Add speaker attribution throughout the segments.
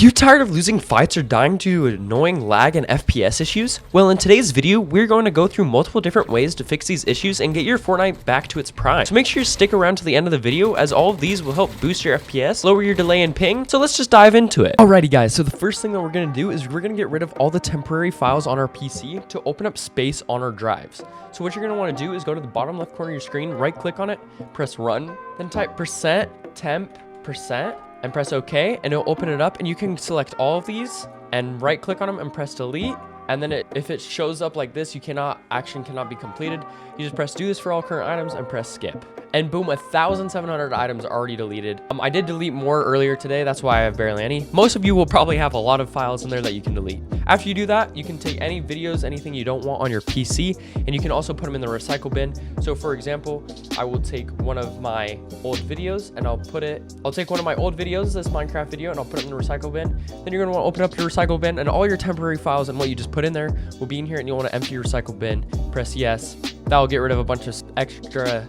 Speaker 1: you tired of losing fights or dying to annoying lag and FPS issues? Well, in today's video, we're going to go through multiple different ways to fix these issues and get your Fortnite back to its prime. So make sure you stick around to the end of the video, as all of these will help boost your FPS, lower your delay and ping. So let's just dive into it. Alrighty guys, so the first thing that we're going to do is we're going to get rid of all the temporary files on our PC to open up space on our drives. So what you're going to want to do is go to the bottom left corner of your screen, right click on it, press run, then type %temp %, and press OK, and it'll open it up, and you can select all of these and right click on them and press delete. And then if it shows up like this, action cannot be completed. You just press do this for all current items and press skip. And boom, 1,700 items already deleted. I did delete more earlier today. That's why I have barely any. Most of you will probably have a lot of files in there that you can delete. After you do that, you can take any videos, anything you don't want on your PC, and you can also put them in the recycle bin. So for example, I will take one of my old videos and I'll take one of my old videos, this Minecraft video, and I'll put it in the recycle bin. Then you're gonna wanna open up your recycle bin, and all your temporary files and what you just put in there will be in here, and you'll wanna empty your recycle bin, press yes. That will get rid of a bunch of extra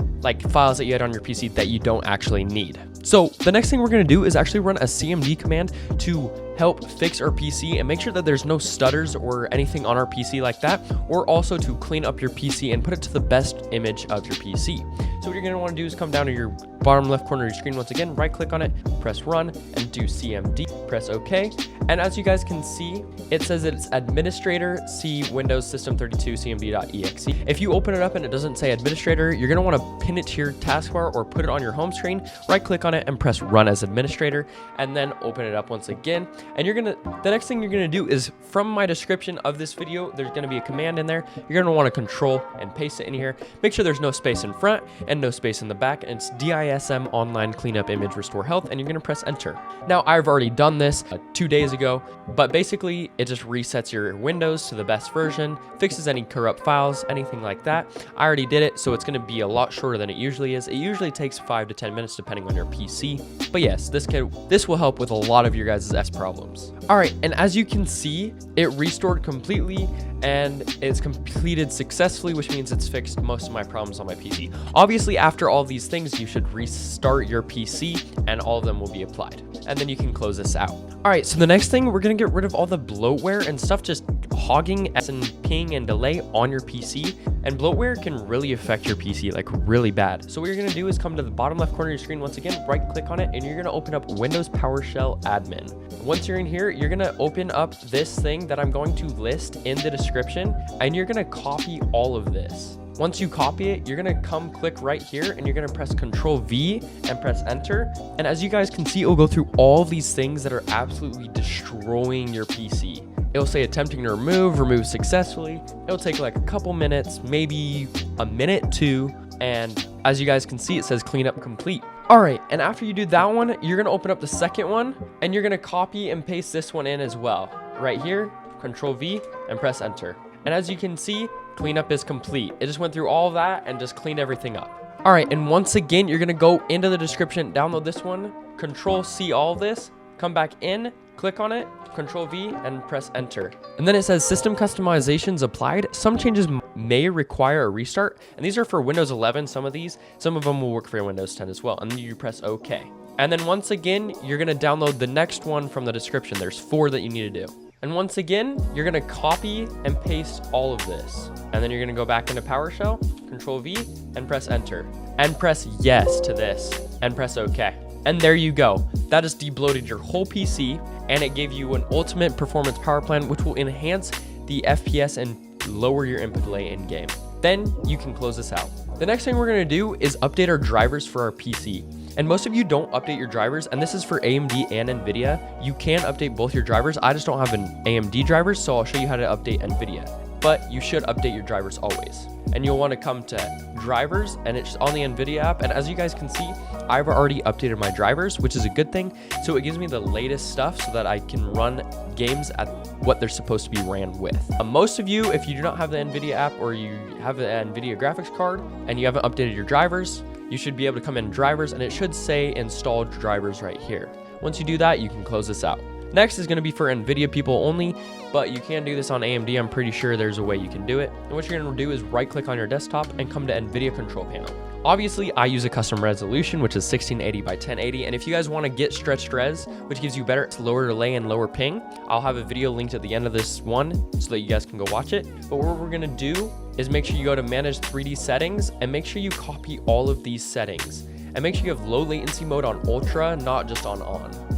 Speaker 1: files that you had on your PC that you don't actually need. So the next thing we're going to do is actually run a cmd command to help fix our PC and make sure that there's no stutters or anything on our PC like that, or also to clean up your PC and put it to the best image of your PC. So what you're going to want to do is come down to your bottom left corner of your screen once again, right click on it, press run, and do cmd, press OK. And as you guys can see, it says it's administrator C Windows System 32 cmd.exe. If you open it up and it doesn't say administrator, you're going to want to pin it to your taskbar or put it on your home screen, right click on it and press run as administrator, and then open it up once again. And the next thing you're going to do is, from my description of this video, there's going to be a command in there. You're going to want to control and paste it in here. Make sure there's no space in front and no space in the back, and it's DISM online cleanup image restore health, and you're going to press enter. Now I've already done this 2 days ago, but basically it just resets your Windows to the best version, fixes any corrupt files, anything like that. I already did it, so it's going to be a lot shorter than it usually is. It usually takes 5 to 10 minutes depending on your PC. But yes, this will help with a lot of your guys' problems. Alright, and as you can see, it restored completely and it's completed successfully, which means it's fixed most of my problems on my PC. Obviously, after all these things, you should restart your PC and all of them will be applied. And then you can close this out. Alright, so the next thing, we're going to get rid of all the bloatware and stuff just hogging and ping and delay on your PC. And bloatware can really affect your PC, like really bad. So what you're going to do is come to the bottom left corner of your screen once again, right click on it, and you're going to open up Windows PowerShell Admin. Once you're in here, you're going to open up this thing that I'm going to list in the description, and you're going to copy all of this. Once you copy it, you're going to click right here, and you're going to press Ctrl V and press enter. And as you guys can see, it will go through all these things that are absolutely destroying your PC. It'll say attempting to remove successfully. It'll take like a couple minutes, maybe a minute too. And as you guys can see, it says cleanup complete. All right, and after you do that one, you're gonna open up the second one, and you're gonna copy and paste this one in as well. Right here, Ctrl V and press enter. And as you can see, cleanup is complete. It just went through all of that and just cleaned everything up. All right, and once again, you're gonna go into the description, download this one, Ctrl C all of this, come back in, click on it, Ctrl V, and press enter. And then it says system customizations applied. Some changes may require a restart, and these are for Windows 11. Some of them will work for your Windows 10 as well. And then you press OK. And then once again, you're gonna download the next one from the description. There's 4 that you need to do. And once again, you're gonna copy and paste all of this. And then you're gonna go back into PowerShell, Ctrl V, and press enter. And press yes to this, and press OK. And there you go. That has debloated your whole PC, and it gave you an ultimate performance power plan, which will enhance the FPS and lower your input delay in game. Then you can close this out. The next thing we're gonna do is update our drivers for our PC. And most of you don't update your drivers, and this is for AMD and Nvidia. You can update both your drivers. I just don't have an AMD driver, so I'll show you how to update Nvidia. But you should update your drivers always. And you'll want to come to drivers, and it's on the Nvidia app. And as you guys can see, I've already updated my drivers, which is a good thing. So it gives me the latest stuff so that I can run games at what they're supposed to be ran with. Most of you, if you do not have the Nvidia app or you have an Nvidia graphics card and you haven't updated your drivers, you should be able to come in drivers, and it should say install drivers right here. Once you do that, you can close this out. Next is going to be for Nvidia people only, but you can do this on AMD. I'm pretty sure there's a way you can do it. And what you're going to do is right click on your desktop and come to Nvidia control panel. Obviously, I use a custom resolution, which is 1680 by 1080. And if you guys want to get stretched res, which gives you better lower delay and lower ping, I'll have a video linked at the end of this one so that you guys can go watch it. But what we're going to do is make sure you go to manage 3D settings and make sure you copy all of these settings. And make sure you have low latency mode on ultra, not just on.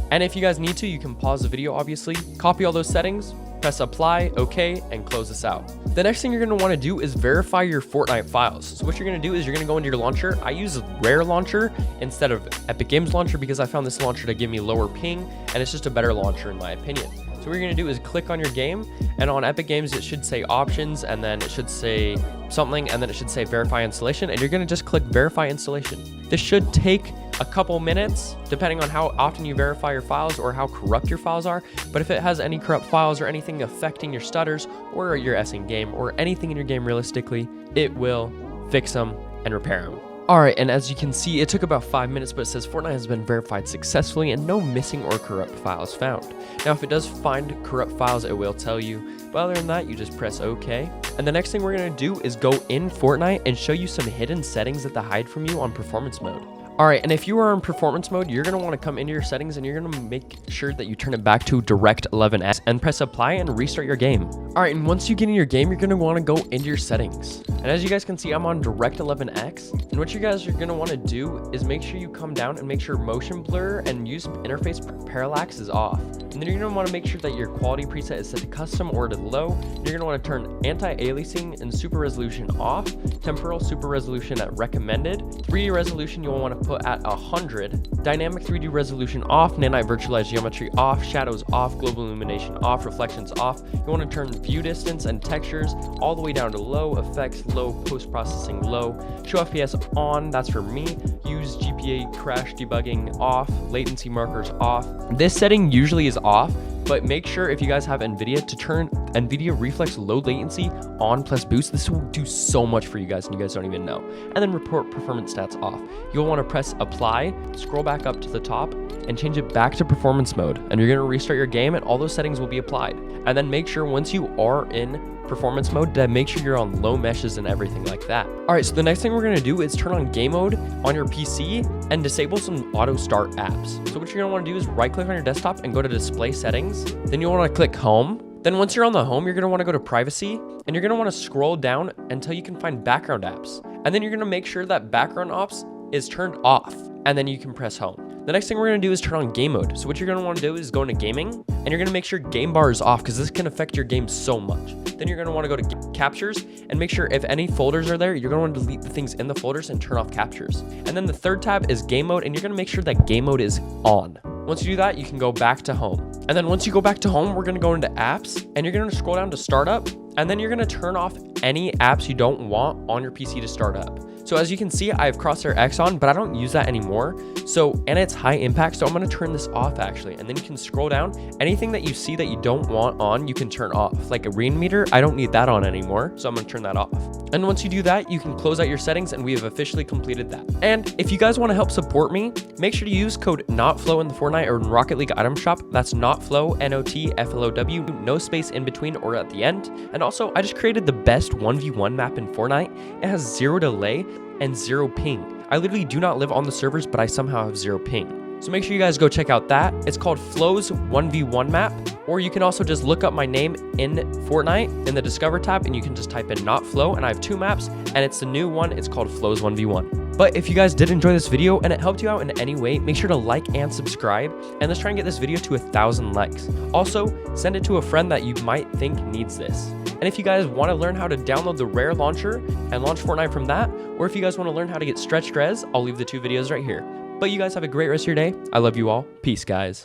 Speaker 1: And if you guys need to, you can pause the video, obviously, copy all those settings, press apply, okay, and close this out. The next thing you're going to want to do is verify your Fortnite files. So what you're going to do is you're going to go into your launcher. I use Rare Launcher instead of Epic Games Launcher because I found this launcher to give me lower ping, and it's just a better launcher in my opinion. So what you're going to do is click on your game, and on Epic Games it should say options, and then it should say something, and then it should say verify installation, and you're going to just click verify installation. This should take a couple minutes depending on how often you verify your files or how corrupt your files are, but if it has any corrupt files or anything affecting your stutters or your S in game or anything in your game realistically, it will fix them and repair them. Alright, and as you can see, it took about 5 minutes, but it says Fortnite has been verified successfully and no missing or corrupt files found. Now, if it does find corrupt files, it will tell you, but other than that, you just press OK. And the next thing we're going to do is go in Fortnite and show you some hidden settings that they hide from you on performance mode. Alright, and if you are in performance mode, you're going to want to come into your settings and you're going to make sure that you turn it back to DirectX 11X and press apply and restart your game. Alright, and once you get in your game, you're going to want to go into your settings. And as you guys can see, I'm on DirectX 11X. And what you guys are going to want to do is make sure you come down and make sure motion blur and use interface parallax is off. And then you're going to want to make sure that your quality preset is set to custom or to low. You're going to want to turn anti-aliasing and super resolution off, temporal super resolution at recommended, 3D resolution you'll want to put at 100, dynamic 3D resolution off, nanite virtualized geometry off, shadows off, global illumination off, reflections off. You want to turn view distance and textures all the way down to low, effects low, post-processing low, show FPS on, that's for me, use GPA crash debugging off, latency markers off. This setting usually is off, but make sure if you guys have Nvidia to turn Nvidia reflex low latency on plus boost. This will do so much for you guys and you guys don't even know. And then report performance stats off. You'll want to press apply, scroll back up to the top and change it back to performance mode. And you're going to restart your game and all those settings will be applied. And then make sure once you are in performance mode to make sure you're on low meshes and everything like that. Alright, so the next thing we're going to do is turn on game mode on your PC and disable some auto start apps. So what you're going to want to do is right click on your desktop and go to display settings. Then you'll want to click home. Then once you're on the home, you're going to want to go to privacy and you're going to want to scroll down until you can find background apps. And then you're going to make sure that background apps is turned off and then you can press home. The next thing we're going to do is turn on game mode. So what you're going to want to do is go into gaming and you're going to make sure game bar is off because this can affect your game so much. Then you're going to want to go to captures and make sure if any folders are there, you're going to want to delete the things in the folders and turn off captures. And then the third tab is game mode and you're going to make sure that game mode is on. Once you do that, you can go back to home. And then once you go back to home, we're going to go into apps and you're going to scroll down to startup and then you're going to turn off any apps you don't want on your PC to start up. So as you can see, I have Crosshair X on, but I don't use that anymore. So, and it's high impact, so I'm going to turn this off actually. And then you can scroll down. Anything that you see that you don't want on, you can turn off. Like a rain meter, I don't need that on anymore, so I'm going to turn that off. And once you do that, you can close out your settings and we have officially completed that. And if you guys want to help support me, make sure to use code NOTFLOW in the Fortnite or in Rocket League item shop. That's NOTFLOW, NOTFLOW, no space in between or at the end. And also, I just created the best 1v1 map in Fortnite. It has 0 delay and 0 ping. I literally do not live on the servers, but I somehow have 0 ping. So make sure you guys go check out that. It's called Flow's 1v1 map, or you can also just look up my name in Fortnite in the Discover tab and you can just type in NotFlow, and I have 2 maps and it's the new one. It's called Flow's 1v1. But if you guys did enjoy this video and it helped you out in any way, make sure to like and subscribe, and let's try and get this video to 1,000 likes. Also, send it to a friend that you might think needs this. And if you guys want to learn how to download the Rare launcher and launch Fortnite from that, or if you guys want to learn how to get stretched res, I'll leave the 2 videos right here. But you guys have a great rest of your day. I love you all. Peace, guys.